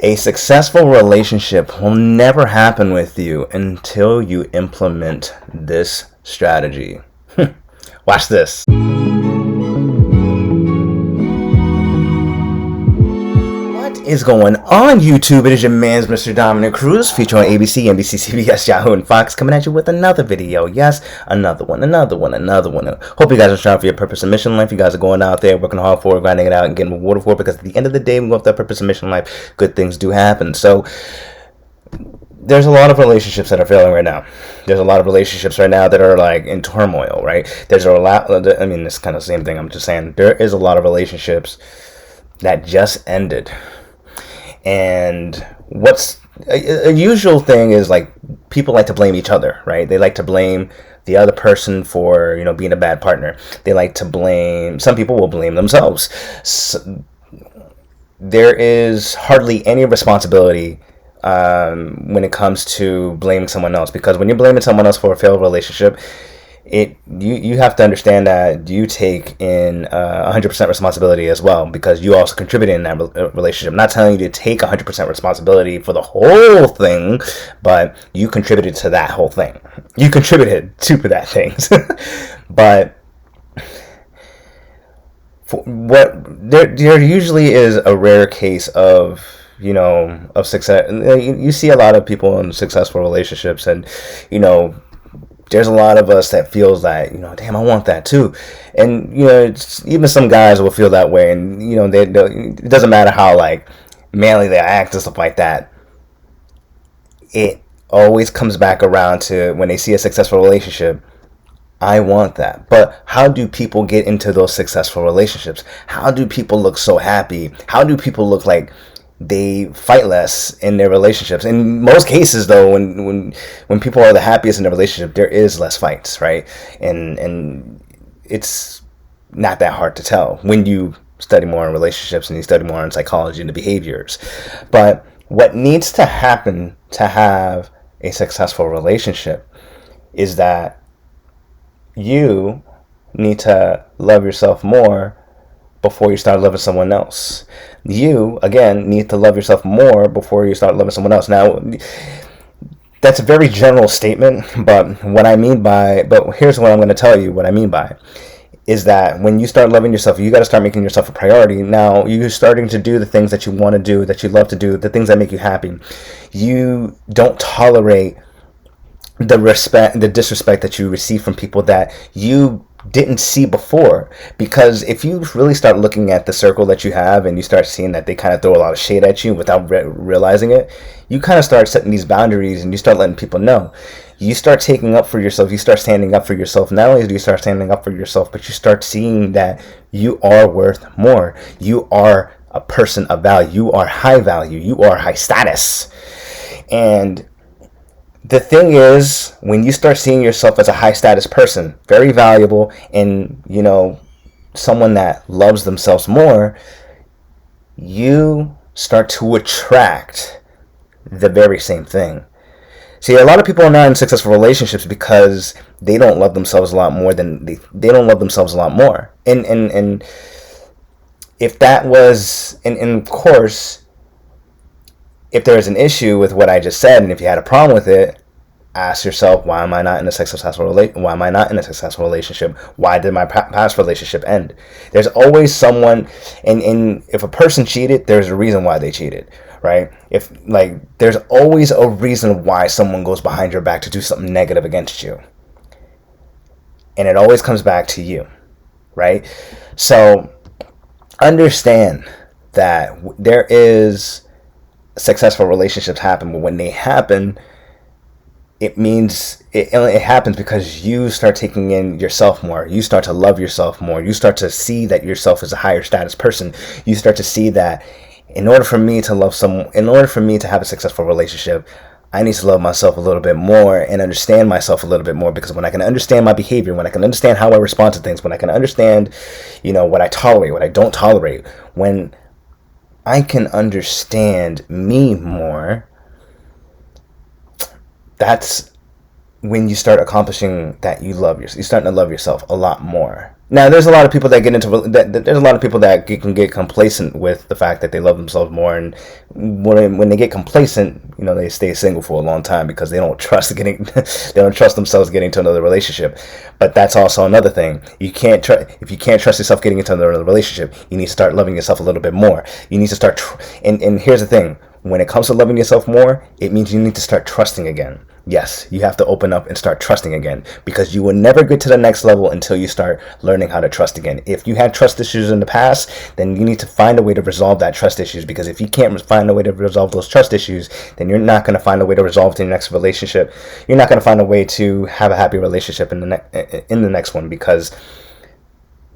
A successful relationship will never happen with you until you implement this strategy. Watch this. What is going on, YouTube? It is your man's Mr. Dominic Cruz, featuring on ABC, NBC, CBS, Yahoo, and Fox, coming at you with another video. Yes, another one. Hope you guys are striving for your purpose and mission in life. You guys are going out there, working hard for it, grinding it out, and getting rewarded for it, because at the end of the day, when we go after that purpose and mission in life, good things do happen. So, there's a lot of relationships that are failing right now. There's a lot of relationships right now that are like in turmoil, right? There's a lot, I mean, it's kind of the same thing. I'm just saying, there is a lot of relationships that just ended. And what's a usual thing is, like, people like to blame each other, right? They like to blame the other person for, being a bad partner. They like to blame, some people will blame themselves. So, there is hardly any responsibility when it comes to blaming someone else, because when you're blaming someone else for a failed relationship, you have to understand that you take in 100% responsibility as well, because you also contributed in that relationship. I'm not telling you to take 100% responsibility for the whole thing, but you contributed to that whole thing. You contributed to that thing. But there usually is a rare case of of success. You see a lot of people in successful relationships, and there's a lot of us that feels that damn, I want that too. And even some guys will feel that way, and it doesn't matter how like manly they act and stuff like that. It always comes back around to when they see a successful relationship. I want that. But how do people get into those successful relationships? How do people look so happy? How do people look like they fight less in their relationships? In most cases, though, when people are the happiest in their relationship, there is less fights, right? And it's not that hard to tell when you study more on relationships and you study more on psychology and the behaviors. But what needs to happen to have a successful relationship is that you need to love yourself more before you start loving someone else. You, again, need to love yourself more before you start loving someone else. Now, that's a very general statement, but here's what I'm going to tell you what I mean by is that when you start loving yourself, you got to start making yourself a priority. Now, you're starting to do the things that you want to do, that you love to do, the things that make you happy. You don't tolerate the disrespect that you receive from people that you didn't see before. Because if you really start looking at the circle that you have and you start seeing that they kind of throw a lot of shade at you without realizing it, you kind of start setting these boundaries and you start letting people know. You start taking up for yourself. You start standing up for yourself. Not only do you start standing up for yourself, but you start seeing that you are worth more. You are a person of value. You are high value. You are high status. And the thing is, when you start seeing yourself as a high status person, very valuable, and someone that loves themselves more, you start to attract the very same thing. See, a lot of people are not in successful relationships because they don't love themselves a lot more than they don't love themselves a lot more. And if that was, and of course, if there's an issue with what I just said, and if you had a problem with it, ask yourself, why am I not in a successful relationship? Why did my past relationship end? There's always someone, and if a person cheated, there's a reason why they cheated, right? There's always a reason why someone goes behind your back to do something negative against you. And it always comes back to you, right? So understand that there is successful relationships happen, but when they happen, it means it happens because you start taking in yourself more. You start to love yourself more. You start to see that yourself is a higher status person. You start to see that in order for me to have a successful relationship, I need to love myself a little bit more and understand myself a little bit more, because when I can understand my behavior, when I can understand how I respond to things, when I can understand, what I tolerate, what I don't tolerate, when I can understand me more, that's when you start accomplishing that. You're starting to love yourself a lot more. Now, there's a lot of people that get into there's a lot of people that can get complacent with the fact that they love themselves more, and when they get complacent, you know, they stay single for a long time because they don't trust getting they don't trust themselves getting into another relationship. But that's also another thing. You can't if you can't trust yourself getting into another relationship, you need to start loving yourself a little bit more. You need to start and here's the thing. When it comes to loving yourself more, it means you need to start trusting again. Yes, you have to open up and start trusting again, because you will never get to the next level until you start learning how to trust again. If you had trust issues in the past, then you need to find a way to resolve that trust issues, because if you can't find a way to resolve those trust issues, then you're not going to find a way to resolve the next relationship. You're not going to find a way to have a happy relationship in the next one, because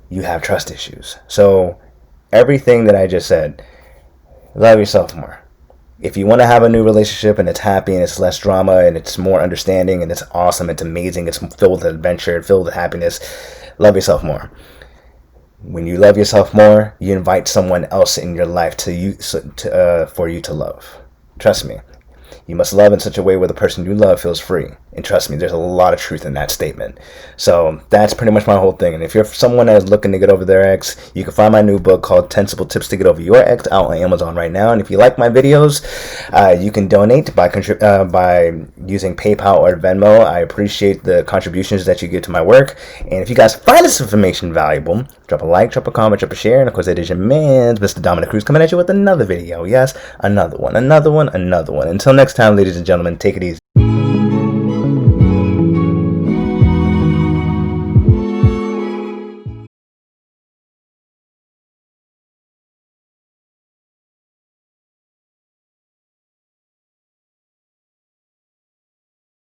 you have trust issues. So everything that I just said, love yourself more. If you want to have a new relationship and it's happy and it's less drama and it's more understanding and it's awesome, it's amazing, it's filled with adventure, filled with happiness, love yourself more. When you love yourself more, you invite someone else in your life for you to love. Trust me. You must love in such a way where the person you love feels free. And trust me, there's a lot of truth in that statement. So that's pretty much my whole thing. And if you're someone that is looking to get over their ex, you can find my new book called 10 Simple Tips to Get Over Your Ex out on Amazon right now. And if you like my videos, you can donate by using PayPal or Venmo. I appreciate the contributions that you give to my work. And if you guys find this information valuable, drop a like, drop a comment, drop a share. And of course, it is your man, Mr. Dominic Cruz, coming at you with another video. Yes, another one. Until next time, ladies and gentlemen, take it easy.